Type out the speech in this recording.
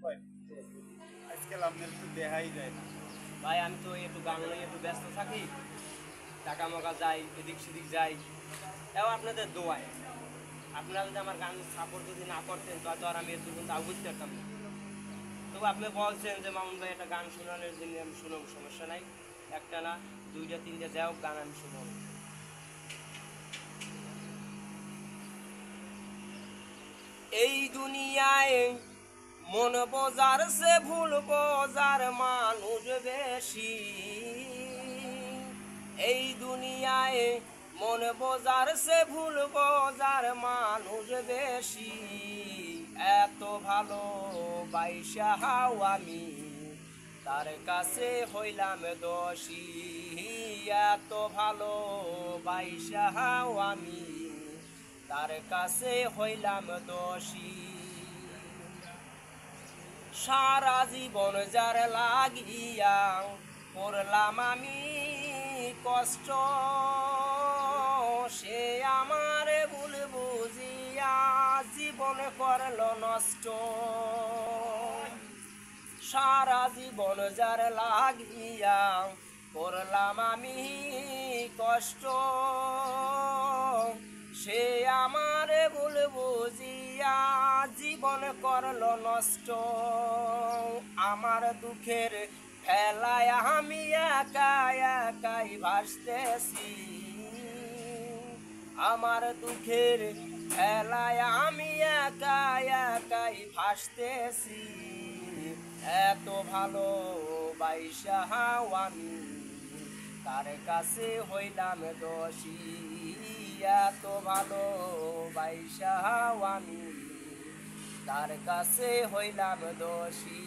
আজকাল আপনার একটু দেখাই যায় না। ভাই আমি তো একটু গান নিয়ে একটু ব্যস্ত থাকি, টাকা মকা যাই, এদিক সেদিক যাই। তাও আপনাদের দোয়ায়, আপনারা যদি আমার গান সাপোর্ট যদি না করতেন তো আর আমি এত কিন্তু বুঝতে পারতাম না। তবু আপনি বলছেন যে মামুন ভাই একটা গান শোনানোর জন্য আমি শুনব, সমস্যা নাই। একটা না, দুইটা তিনটা যাই হোক গান আমি শুনব। এই দুনিয়ায় মন বোঝার সে ভুল বোঝার মানুষ বেশি। এই দুনিয়ায় মন বোঝার সে ভুল বোঝার মানুষ বেশি। এত ভালো বাইসা হাও আমি, তার কাছে হইলাম দোষী। এত ভালো বাইসা হাও আমি, তার কাছে হইলাম দোষী। সারা জীবন যার লাগিয়া করলাম আমি কষ্ট, সে আমার ভুল বুঝিয়া জীবন করল নষ্ট। সারা জীবন যার লাগিয়া করলাম আমি কষ্ট, সে আমার ভুল বুঝিয়া জীবন করল নষ্ট। আমার দুঃখের ফেলায় আমি একা একাই ভাসতেছি। আমার দুঃখের ফেলায় আমি একা একাই ভাসতেছি। এত ভালো বাইসা হাও আমি, তার কাছে হইলাম দোষী। এত ভালো বাইসা হাও আমি, তার কাছে হইলাম দোষী।